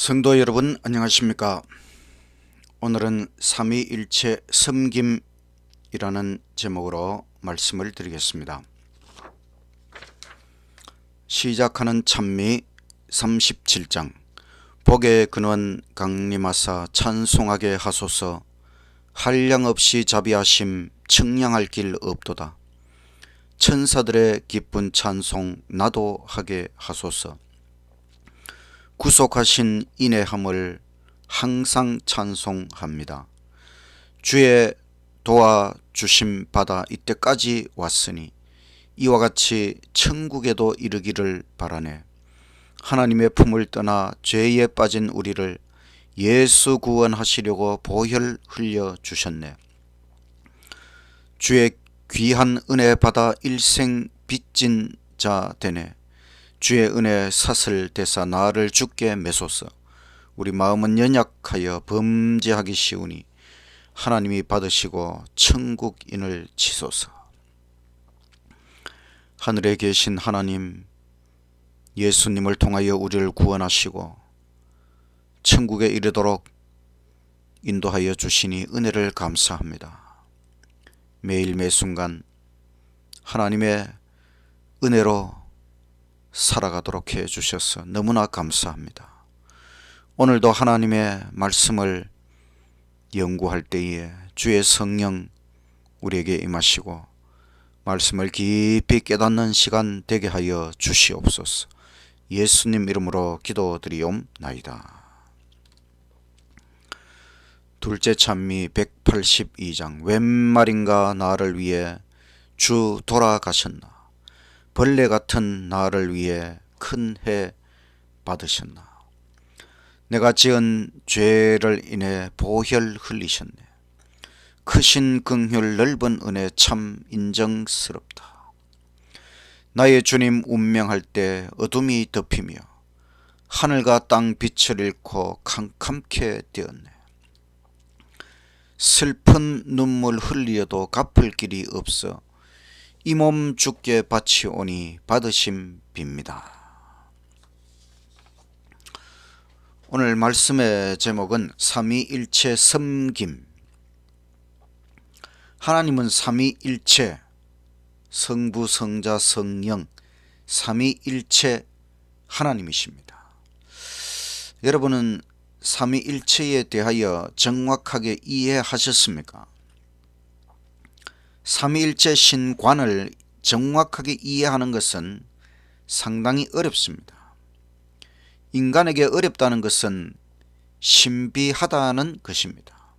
성도 여러분 안녕하십니까. 오늘은 삼위일체 섬김이라는 제목으로 말씀을 드리겠습니다. 시작하는 찬미 37장 복의 근원 강림하사 찬송하게 하소서. 한량없이 자비하심 측량할 길 없도다. 천사들의 기쁜 찬송 나도 하게 하소서. 구속하신 인애함을 항상 찬송합니다. 주의 도와주심 받아 이때까지 왔으니 이와 같이 천국에도 이르기를 바라네. 하나님의 품을 떠나 죄에 빠진 우리를 예수 구원하시려고 보혈 흘려 주셨네. 주의 귀한 은혜 받아 일생 빚진 자 되네. 주의 은혜 사슬 대사 나를 주께 메소서. 우리 마음은 연약하여 범죄하기 쉬우니 하나님이 받으시고 천국인을 치소서. 하늘에 계신 하나님, 예수님을 통하여 우리를 구원하시고 천국에 이르도록 인도하여 주시니 은혜를 감사합니다. 매일 매순간 하나님의 은혜로 살아가도록 해 주셔서 너무나 감사합니다. 오늘도 하나님의 말씀을 연구할 때에 주의 성령 우리에게 임하시고 말씀을 깊이 깨닫는 시간 되게 하여 주시옵소서. 예수님 이름으로 기도드리옵나이다. 둘째 찬미 182장 웬 말인가 나를 위해 주 돌아가셨나. 벌레 같은 나를 위해 큰 해 받으셨나. 내가 지은 죄를 인해 보혈 흘리셨네. 크신 긍휼 넓은 은혜 참 인정스럽다. 나의 주님 운명할 때 어둠이 덮이며 하늘과 땅 빛을 잃고 캄캄케 되었네. 슬픈 눈물 흘리어도 갚을 길이 없어 이 몸 주께 바치오니 받으심 빕니다. 오늘 말씀의 제목은 삼위일체 섬김. 하나님은 삼위일체, 성부, 성자, 성령, 삼위일체 하나님이십니다. 여러분은 삼위일체에 대하여 정확하게 이해하셨습니까? 삼위일체 신관을 정확하게 이해하는 것은 상당히 어렵습니다. 인간에게 어렵다는 것은 신비하다는 것입니다.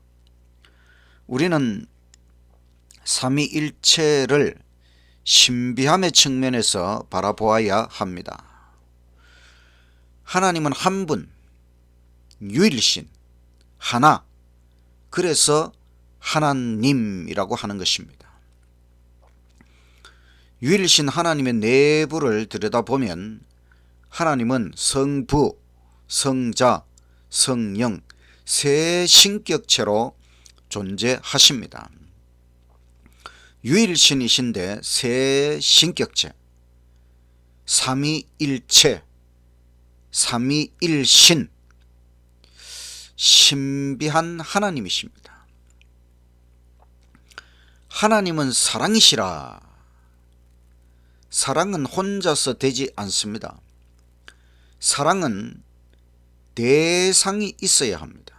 우리는 삼위일체를 신비함의 측면에서 바라보아야 합니다. 하나님은 한 분, 유일신, 하나, 그래서 하나님이라고 하는 것입니다. 유일신 하나님의 내부를 들여다보면 하나님은 성부, 성자, 성령 세 신격체로 존재하십니다. 유일신이신데 세 신격체, 삼위일체, 삼위일신, 신비한 하나님이십니다. 하나님은 사랑이시라. 사랑은 혼자서 되지 않습니다. 사랑은 대상이 있어야 합니다.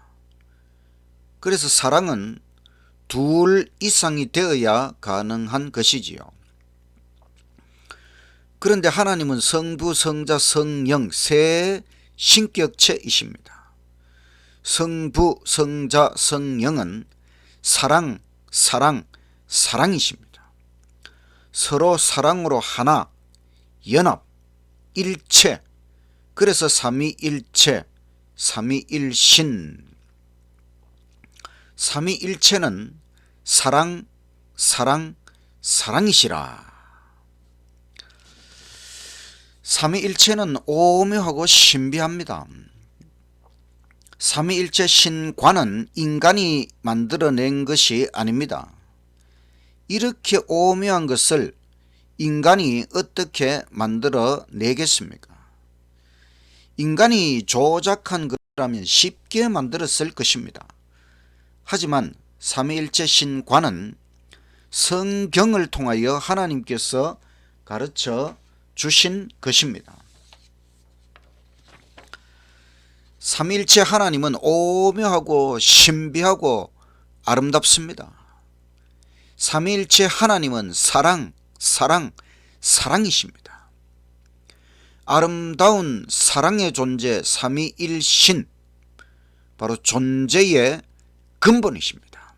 그래서 사랑은 둘 이상이 되어야 가능한 것이지요. 그런데 하나님은 성부, 성자, 성령 세 신격체이십니다. 성부, 성자, 성령은 사랑, 사랑이십니다. 서로 사랑으로 하나, 연합, 일체, 그래서 삼위일체, 삼위일신. 삼위일체는 사랑이시라. 삼위일체는 오묘하고 신비합니다. 삼위일체 신관은 인간이 만들어낸 것이 아닙니다. 이렇게 오묘한 것을 인간이 어떻게 만들어내겠습니까? 인간이 조작한 것 만들었다면 쉽게 만들었을 것입니다. 하지만 삼위일체 신관은 성경을 통하여 하나님께서 가르쳐 주신 것입니다. 삼위일체 하나님은 오묘하고 신비하고 아름답습니다. 삼위일체 하나님은 사랑이십니다. 아름다운 사랑의 존재 삼위일신, 바로 존재의 근본이십니다.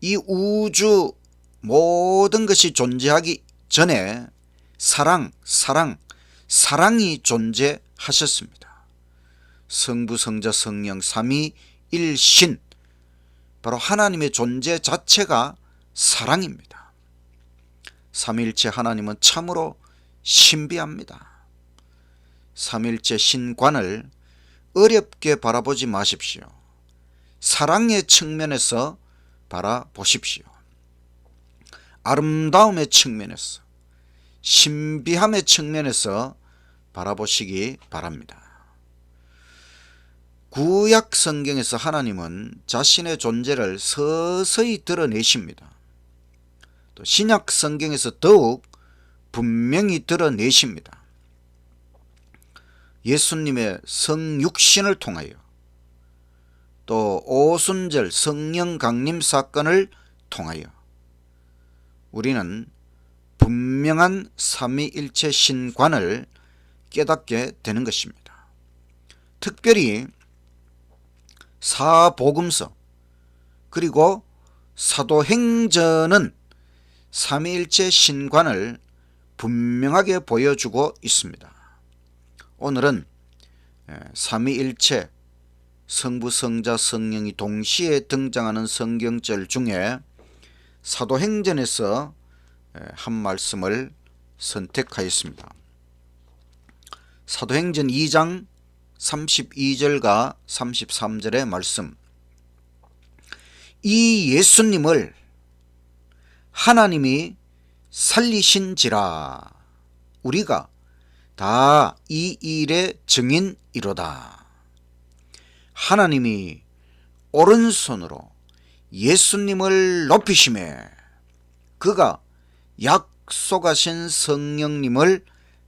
이 우주 모든 것이 존재하기 전에 사랑이 존재하셨습니다. 성부, 성자, 성령 삼위일신, 바로 하나님의 존재 자체가 사랑입니다. 삼위일체 하나님은 참으로 신비합니다. 삼위일체 신관을 어렵게 바라보지 마십시오. 사랑의 측면에서 바라보십시오. 아름다움의 측면에서, 신비함의 측면에서 바라보시기 바랍니다. 구약 성경에서 하나님은 자신의 존재를 서서히 드러내십니다. 또 신약 성경에서 더욱 분명히 드러내십니다. 예수님의 성육신을 통하여, 또 오순절 성령 강림 사건을 통하여 우리는 분명한 삼위일체 신관을 깨닫게 되는 것입니다. 특별히 사복음서 그리고 사도행전은 삼위일체 신관을 분명하게 보여주고 있습니다. 오늘은 삼위일체 성부, 성자, 성령이 동시에 등장하는 성경절 중에 사도행전에서 한 말씀을 선택하였습니다. 사도행전 2장 32절과 33절의 말씀. 이 예수님을 하나님이 살리신지라 우리가 다 이 일의 증인이로다. 하나님이 오른손으로 예수님을 높이심에 그가 약속하신 성령님을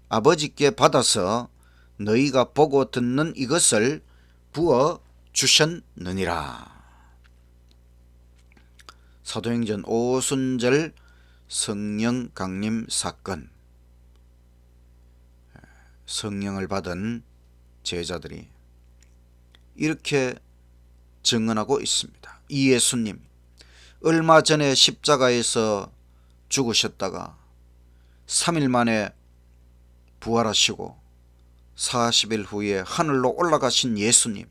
아버지께 받아서 너희가 보고 듣는 이것을 부어 주셨느니라. 사도행전 오순절 성령 강림 사건, 성령을 받은 제자들이 이렇게 증언하고 있습니다. 이 예수님 얼마 전에 십자가에서 죽으셨다가 3일 만에 부활하시고 40일 후에 하늘로 올라가신 예수님,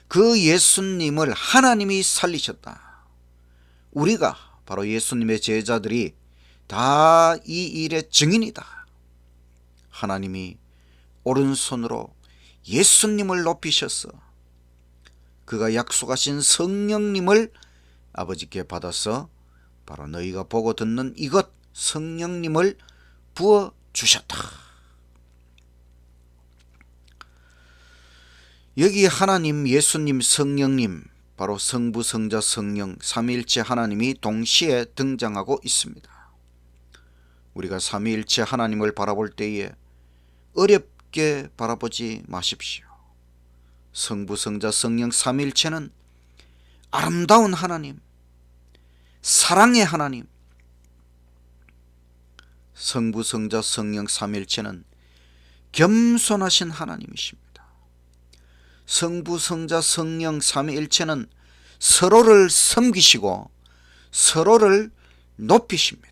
그 예수님을 하나님이 살리셨다. 우리가 바로 예수님의 제자들이 다 이 일의 증인이다. 하나님이 오른손으로 예수님을 높이셔서 그가 약속하신 성령님을 아버지께 받아서 바로 너희가 보고 듣는 이것 성령님을 부어 주셨다. 여기 하나님, 예수님, 성령님, 바로 성부, 성자, 성령 삼위일체 하나님이 동시에 등장하고 있습니다. 우리가 삼위일체 하나님을 바라볼 때에 어렵게 바라보지 마십시오. 성부, 성자, 성령 삼위일체는 아름다운 하나님, 사랑의 하나님, 성부, 성자, 성령 삼위일체는 겸손하신 하나님이십니다. 성부, 성자, 성령 삼위일체는 서로를 섬기시고 서로를 높이십니다.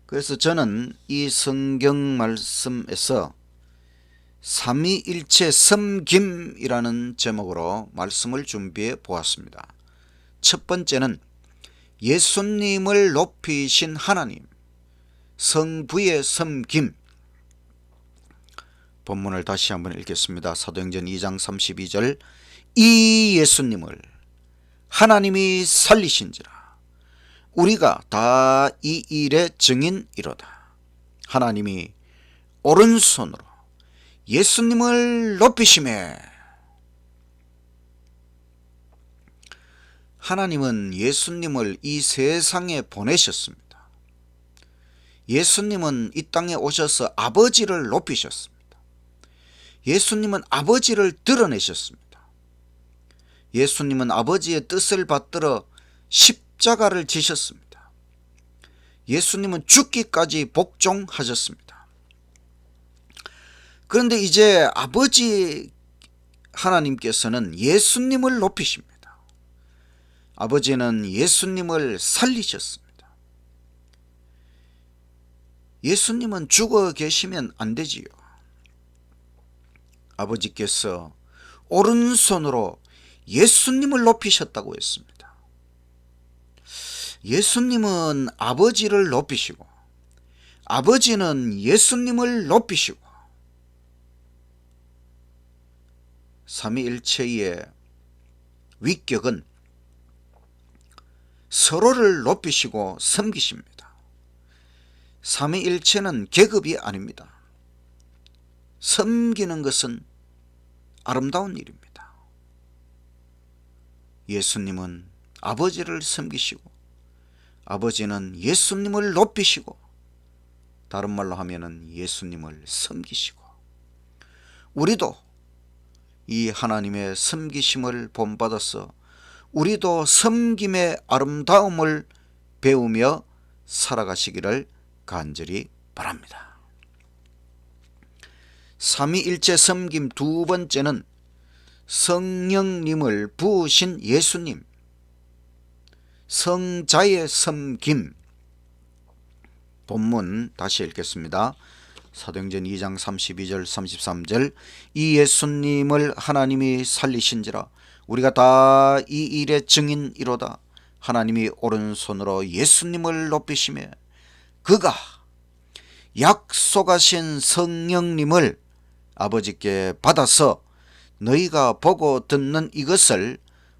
그래서 저는 이 성경 말씀에서 삼위일체 섬김이라는 제목으로 말씀을 준비해 보았습니다. 첫 번째는 예수님을 높이신 하나님, 성부의 섬김. 본문을 다시 한번 읽겠습니다. 사도행전 2장 32절. 이 예수님을 하나님이 살리신지라 우리가 다 이 일의 증인이로다. 하나님이 오른손으로 예수님을 높이시매. 하나님은 예수님을 이 세상에 보내셨습니다. 예수님은 이 땅에 오셔서 아버지를 높이셨습니다. 예수님은 아버지를 드러내셨습니다. 예수님은 아버지의 뜻을 받들어 십자가를 지셨습니다. 예수님은 죽기까지 복종하셨습니다. 그런데 이제 아버지 하나님께서는 예수님을 높이십니다. 아버지는 예수님을 살리셨습니다. 예수님은 죽어 계시면 안 되지요. 아버지께서 오른손으로 예수님을 높이셨다고 했습니다. 예수님은 아버지를 높이시고 아버지는 예수님을 높이시고 삼위일체의 위격은 서로를 높이시고 섬기십니다. 삼위일체는 계급이 아닙니다. 섬기는 것은 아름다운 일입니다. 예수님은 아버지를 섬기시고 아버지는 예수님을 높이시고 다른 말로 하면은 예수님을 섬기시고 우리도 이 하나님의 섬기심을 본받아서 우리도 섬김의 아름다움을 배우며 살아가시기를 간절히 바랍니다. 삼위일체 섬김 두 번째는 성령님을 부으신 예수님, 성자의 섬김. 본문 다시 읽겠습니다. 사도행전 2장 32절 33절 이 예수님을 하나님이 살리신지라 우리가 다 이 일의 증인이로다. 하나님이 오른손으로 예수님을 높이시며 그가 약속하신 성령님을 아버지께 받아서 너희가 보고 듣는 이것을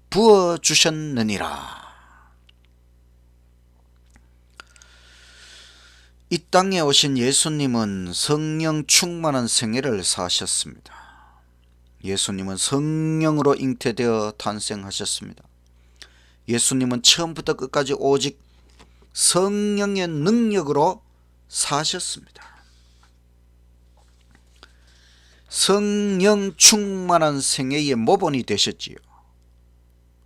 부어주셨느니라. 이 땅에 오신 예수님은 성령 충만한 생애를 사셨습니다. 예수님은 성령으로 잉태되어 탄생하셨습니다. 예수님은 처음부터 끝까지 오직 성령의 능력으로 사셨습니다. 성령 충만한 생애의 모본이 되셨지요.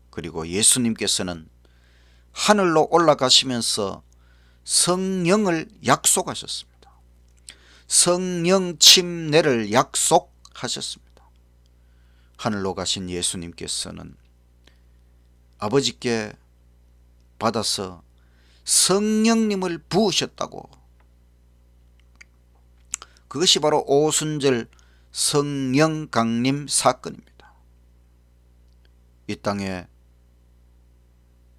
그리고 예수님께서는 하늘로 올라가시면서 성령을 약속하셨습니다. 성령 침례를 약속하셨습니다. 하늘로 가신 예수님께서는 아버지께 받아서 성령님을 부으셨다고. 그것이 바로 오순절 성령 강림 사건입니다. 이 땅에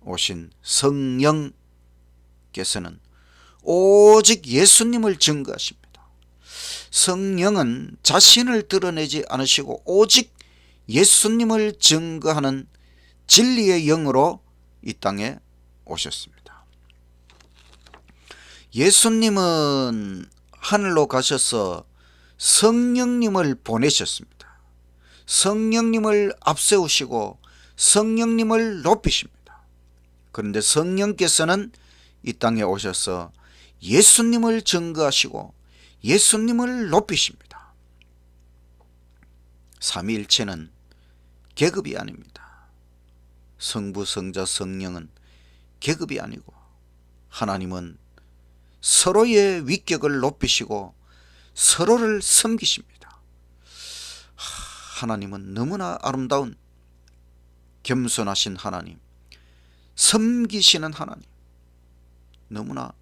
오신 성령께서는 오직 예수님을 증거하십니다. 성령은 자신을 드러내지 않으시고 오직 예수님을 증거하는 진리의 영으로 이 땅에 오셨습니다. 예수님은 하늘로 가셔서 성령님을 보내셨습니다. 성령님을 앞세우시고 성령님을 높이십니다. 그런데 성령께서는 이 땅에 오셔서 예수님을 증거하시고 예수님을 높이십니다. 삼위일체는 계급이 아닙니다. 성부, 성자, 성령은 계급이 아니고 하나님은 서로의 위격을 높이시고 서로를 섬기십니다. 하나님은 너무나 아름다운 겸손하신 하나님, 섬기시는 하나님, 너무나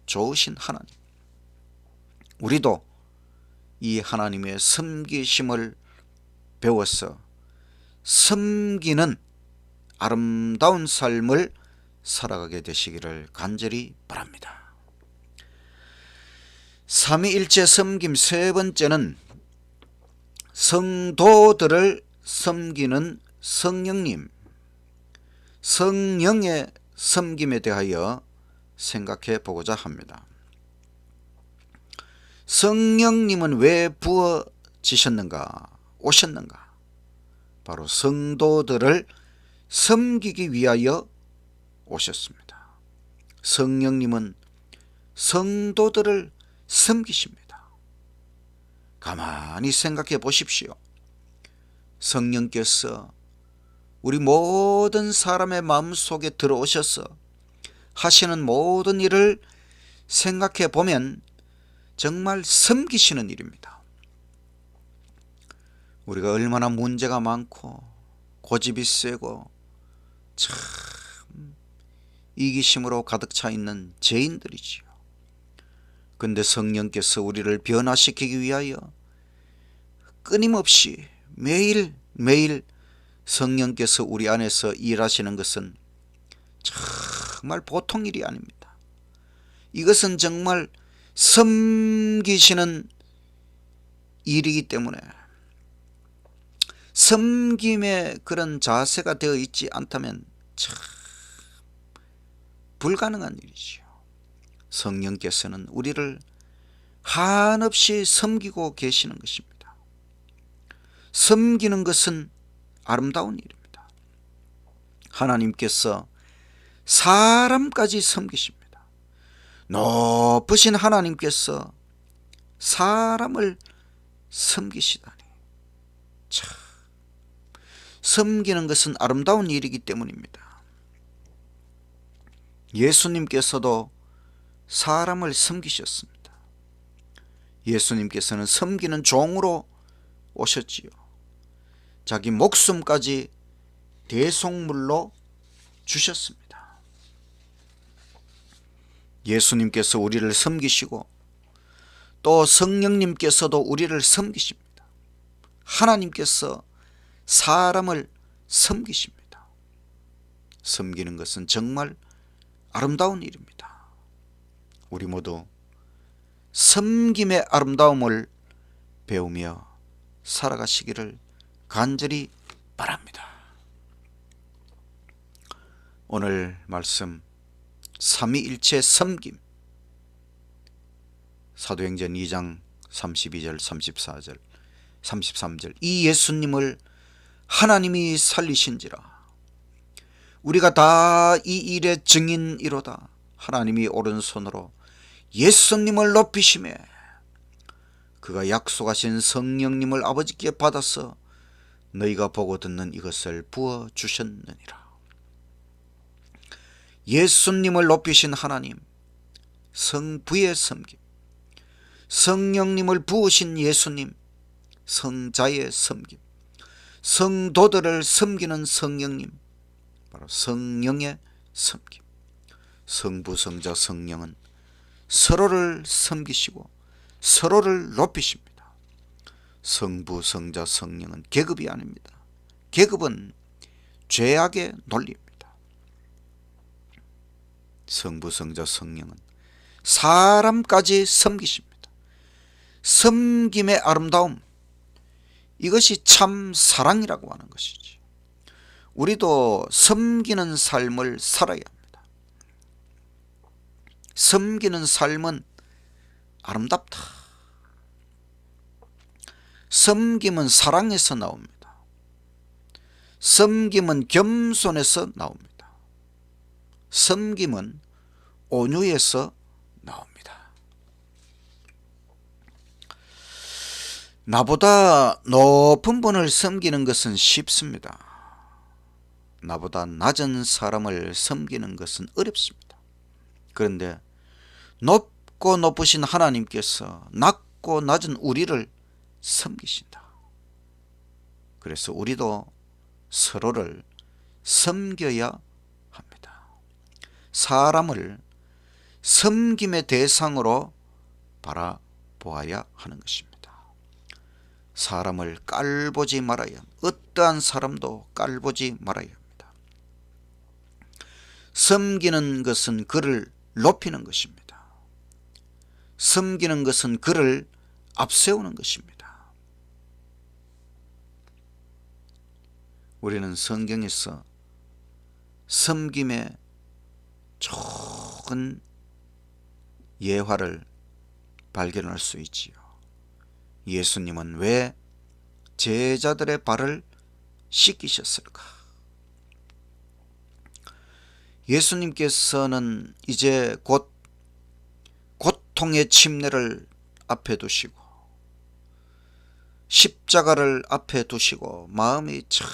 좋으신 하나님. 우리도 이 하나님의 섬기심을 배워서 섬기는 아름다운 삶을 살아가게 되시기를 간절히 바랍니다. 삼위일체 섬김 세 번째는 성도들을 섬기는 성령님, 성령의 섬김에 대하여 생각해 보고자 합니다. 성령님은 왜 부어지셨는가, 오셨는가? 바로 성도들을 섬기기 위하여 오셨습니다. 성령님은 성도들을 섬기십니다. 가만히 생각해 보십시오. 성령께서 우리 모든 사람의 마음속에 들어오셔서 하시는 모든 일을 생각해 보면 정말 섬기시는 일입니다. 우리가 얼마나 문제가 많고 고집이 세고 참 이기심으로 가득 차 있는 죄인들이지요. 근데 성령께서 우리를 변화시키기 위하여 끊임없이 매일매일 성령께서 우리 안에서 일하시는 것은 정말 보통 일이 아닙니다. 이것은 정말 섬기시는 일이기 때문에 섬김의 그런 자세가 되어 있지 않다면 참 불가능한 일이지요. 성령께서는 우리를 한없이 섬기고 계시는 것입니다. 섬기는 것은 아름다운 일입니다. 하나님께서 사람까지 섬기십니다. 높으신 하나님께서 사람을 섬기시다니 참 섬기는 것은 아름다운 일이기 때문입니다. 예수님께서도 사람을 섬기셨습니다. 예수님께서는 섬기는 종으로 오셨지요. 자기 목숨까지 대속물로 주셨습니다. 예수님께서 우리를 섬기시고 또 성령님께서도 우리를 섬기십니다. 하나님께서 사람을 섬기십니다. 섬기는 것은 정말 아름다운 일입니다. 우리 모두 섬김의 아름다움을 배우며 살아가시기를 간절히 바랍니다. 오늘 말씀 삼위일체 섬김, 사도행전 2장 32절 34절 33절 이 예수님을 하나님이 살리신지라 우리가 다 이 일의 증인이로다. 하나님이 오른손으로 예수님을 높이시매 그가 약속하신 성령님을 아버지께 받아서 너희가 보고 듣는 이것을 부어주셨느니라. 예수님을 높이신 하나님, 성부의 섬김, 성령님을 부으신 예수님, 성자의 섬김, 성도들을 섬기는 성령님, 바로 성령의 섬김. 성부, 성자, 성령은 서로를 섬기시고 서로를 높이십니다. 성부, 성자, 성령은 계급이 아닙니다. 계급은 죄악의 논리입니다. 성부, 성자, 성령은 사람까지 섬기십니다. 섬김의 아름다움, 이것이 참 사랑이라고 하는 것이지. 우리도 섬기는 삶을 살아야 합니다. 섬기는 삶은 아름답다. 섬김은 사랑에서 나옵니다. 섬김은 겸손에서 나옵니다. 섬김은 온유에서 나옵니다. 나보다 높은 분을 섬기는 것은 쉽습니다. 나보다 낮은 사람을 섬기는 것은 어렵습니다. 그런데 높고 높으신 하나님께서 낮고 낮은 우리를 섬기신다. 그래서 우리도 서로를 섬겨야 합니다. 사람을 섬김의 대상으로 바라보아야 하는 것입니다. 사람을 깔보지 말아야, 어떠한 사람도 깔보지 말아야 합니다. 섬기는 것은 그를 높이는 것입니다. 섬기는 것은 그를 앞세우는 것입니다. 우리는 성경에서 섬김의 좋은 예화를 발견할 수 있지요. 예수님은 왜 제자들의 발을 씻기셨을까? 예수님께서는 이제 곧 고통의 침례를 앞에 두시고 십자가를 앞에 두시고 마음이 참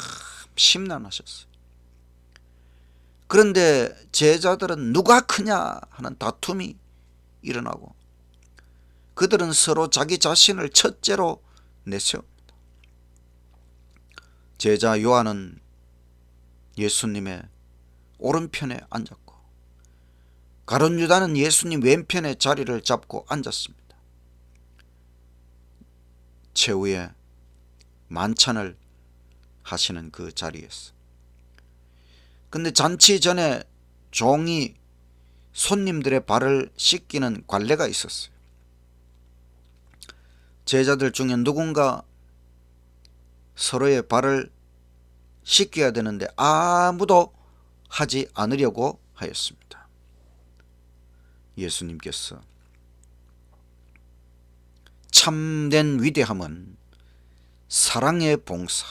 심란하셨어요. 그런데 제자들은 누가 크냐 하는 다툼이 일어나고 그들은 서로 자기 자신을 첫째로 내세웁니다. 제자 요한은 예수님의 오른편에 앉았고 가룟 유다는 예수님 왼편에 자리를 잡고 앉았습니다. 최후의 만찬을 하시는 그 자리에서. 근데 잔치 전에 종이 손님들의 발을 씻기는 관례가 있었어요. 제자들 중에 누군가 서로의 발을 씻겨야 되는데 아무도 하지 않으려고 하였습니다. 예수님께서 참된 위대함은 사랑의 봉사,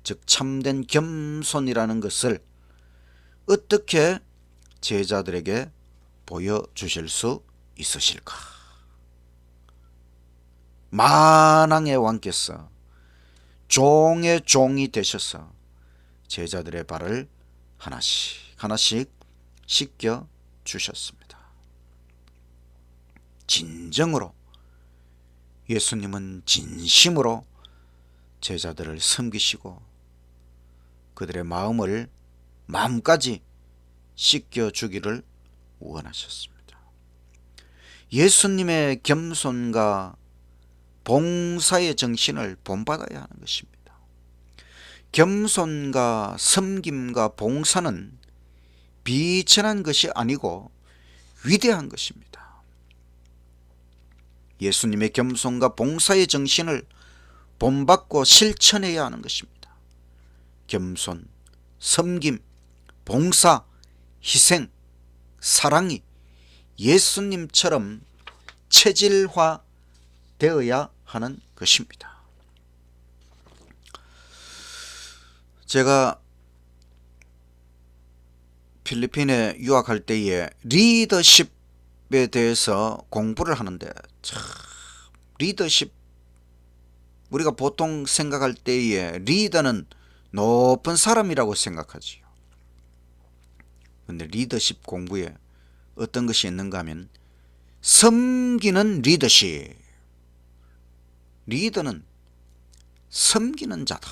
즉 참된 겸손이라는 것을 어떻게 제자들에게 보여주실 수 있으실까? 만왕의 왕께서 종의 종이 되셔서 제자들의 발을 하나씩 하나씩 씻겨 주셨습니다. 진정으로 예수님은 진심으로 제자들을 섬기시고 그들의 마음까지 씻겨 주기를 원하셨습니다. 예수님의 겸손과 봉사의 정신을 본받아야 하는 것입니다. 겸손과 섬김과 봉사는 비천한 것이 아니고 위대한 것입니다. 예수님의 겸손과 봉사의 정신을 본받고 실천해야 하는 것입니다. 겸손, 섬김, 봉사, 희생, 사랑이 예수님처럼 체질화되어야 하는 것입니다. 제가 필리핀에 유학할 때에 리더십에 대해서 공부를 하는데 참 리더십, 우리가 보통 생각할 때에 리더는 높은 사람이라고 생각하지요. 그런데 리더십 공부에 어떤 것이 있는가 하면 섬기는 리더십. 리더는 섬기는 자다.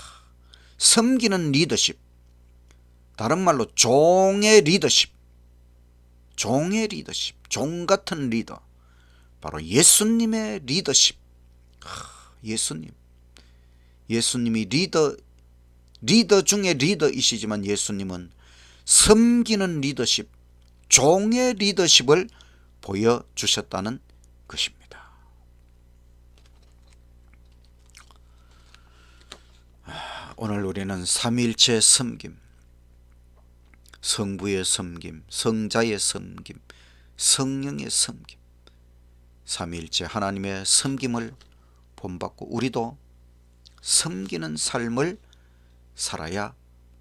섬기는 리더십. 다른 말로 종의 리더십. 종의 리더십. 종 같은 리더. 바로 예수님의 리더십. 예수님이 리더 중에 리더이시지만 예수님은 섬기는 리더십, 종의 리더십을 보여주셨다는 것입니다. 오늘 우리는 삼위일체 섬김, 성부의 섬김, 성자의 섬김, 성령의 섬김, 삼위일체 하나님의 섬김을 본받고 우리도 섬기는 삶을 살아야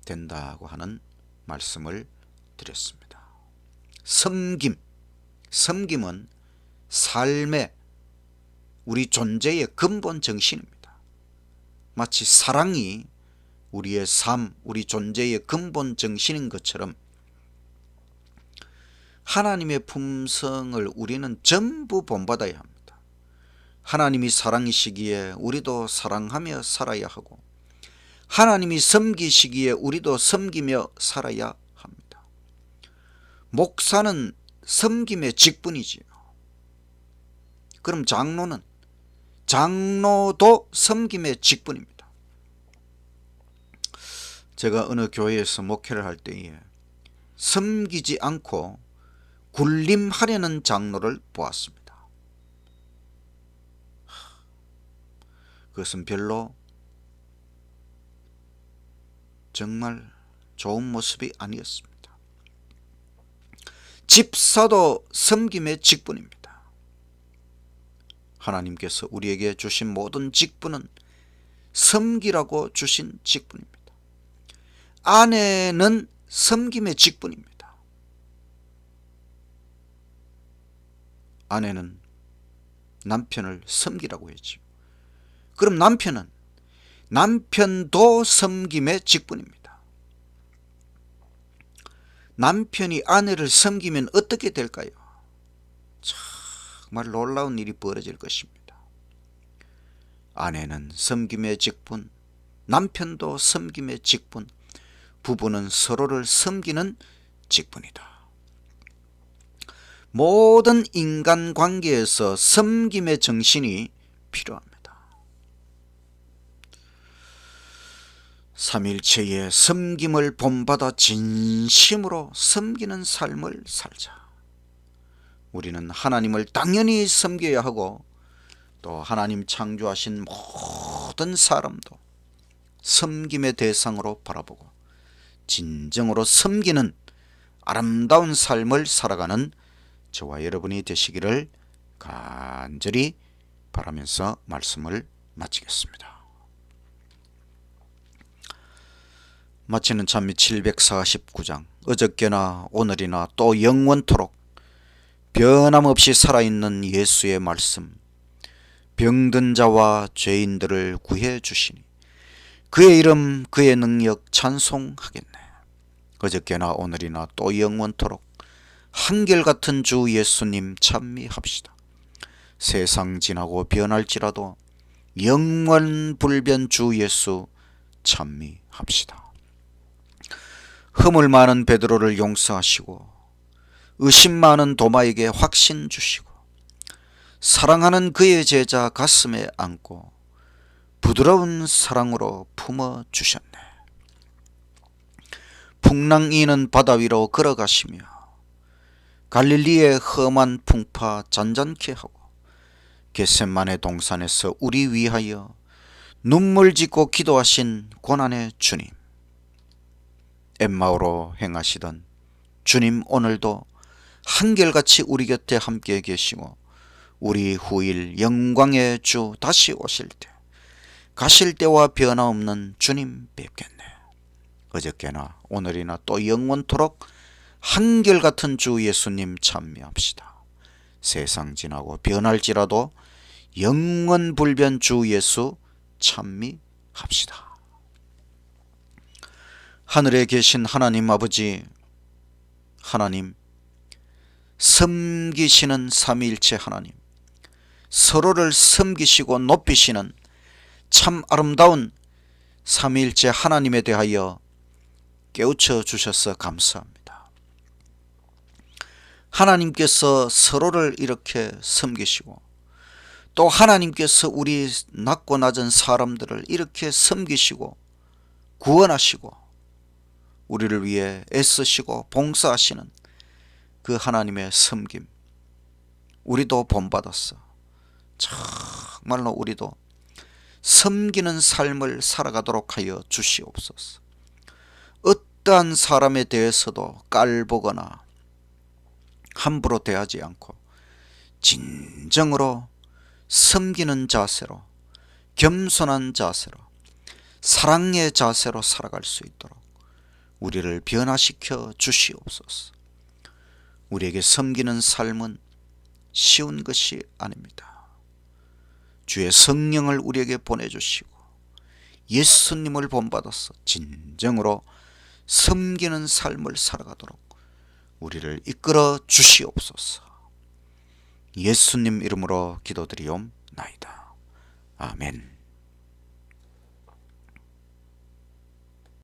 된다고 하는 말씀을 드렸습니다. 섬김은 삶의 우리 존재의 근본 정신입니다. 마치 사랑이 우리의 삶, 우리 존재의 근본 정신인 것처럼 하나님의 품성을 우리는 전부 본받아야 합니다. 하나님이 사랑이시기에 우리도 사랑하며 살아야 하고 하나님이 섬기시기에 우리도 섬기며 살아야 합니다. 목사는 섬김의 직분이지요. 그럼 장로도 섬김의 직분입니다. 제가 어느 교회에서 목회를 할 때에 섬기지 않고 군림하려는 장로를 보았습니다. 그것은 별로 정말 좋은 모습이 아니었습니다. 집사도 섬김의 직분입니다. 하나님께서 우리에게 주신 모든 직분은 섬기라고 주신 직분입니다. 아내는 섬김의 직분입니다. 아내는 남편을 섬기라고 했죠. 그럼 남편도 섬김의 직분입니다. 남편이 아내를 섬기면 어떻게 될까요? 정말 놀라운 일이 벌어질 것입니다. 아내는 섬김의 직분, 남편도 섬김의 직분, 부부는 서로를 섬기는 직분이다. 모든 인간관계에서 섬김의 정신이 필요합니다. 삼일체의 섬김을 본받아 진심으로 섬기는 삶을 살자. 우리는 하나님을 당연히 섬겨야 하고 또 하나님 창조하신 모든 사람도 섬김의 대상으로 바라보고 진정으로 섬기는 아름다운 삶을 살아가는 저와 여러분이 되시기를 간절히 바라면서 말씀을 마치겠습니다. 마치는 찬미 749장. 어저께나 오늘이나 또 영원토록 변함없이 살아있는 예수의 말씀, 병든 자와 죄인들을 구해 주시니 그의 이름 그의 능력 찬송하겠네. 어저께나 오늘이나 또 영원토록 한결같은 주 예수님 찬미합시다. 세상 지나고 변할지라도 영원불변 주 예수 찬미합시다. 허물 많은 베드로를 용서하시고 의심 많은 도마에게 확신 주시고 사랑하는 그의 제자 가슴에 안고 부드러운 사랑으로 품어주셨네. 풍랑이는 바다 위로 걸어가시며 갈릴리의 험한 풍파 잔잔케 하고 겟세마네 동산에서 우리 위하여 눈물 짓고 기도하신 고난의 주님, 엠마오로 행하시던 주님, 오늘도 한결같이 우리 곁에 함께 계시고 우리 후일 영광의 주 다시 오실 때 가실 때와 변함없는 주님 뵙겠네. 어저께나 오늘이나 또 영원토록 한결같은 주 예수님 찬미합시다. 세상 지나고 변할지라도 영원불변 주 예수 찬미합시다. 하늘에 계신 하나님 아버지, 하나님, 섬기시는 삼위일체 하나님, 서로를 섬기시고 높이시는 참 아름다운 삼위일체 하나님에 대하여 깨우쳐 주셔서 감사합니다. 하나님께서 서로를 이렇게 섬기시고 또 하나님께서 우리 낮고 낮은 사람들을 이렇게 섬기시고 구원하시고 우리를 위해 애쓰시고 봉사하시는 그 하나님의 섬김, 우리도 본받았어. 정말로 우리도 섬기는 삶을 살아가도록 하여 주시옵소서. 어떠한 사람에 대해서도 깔보거나 함부로 대하지 않고 진정으로 섬기는 자세로, 겸손한 자세로, 사랑의 자세로 살아갈 수 있도록 우리를 변화시켜 주시옵소서. 우리에게 섬기는 삶은 쉬운 것이 아닙니다. 주의 성령을 우리에게 보내주시고 예수님을 본받아서 진정으로 섬기는 삶을 살아가도록 우리를 이끌어 주시옵소서. 예수님 이름으로 기도드리옵나이다. 아멘.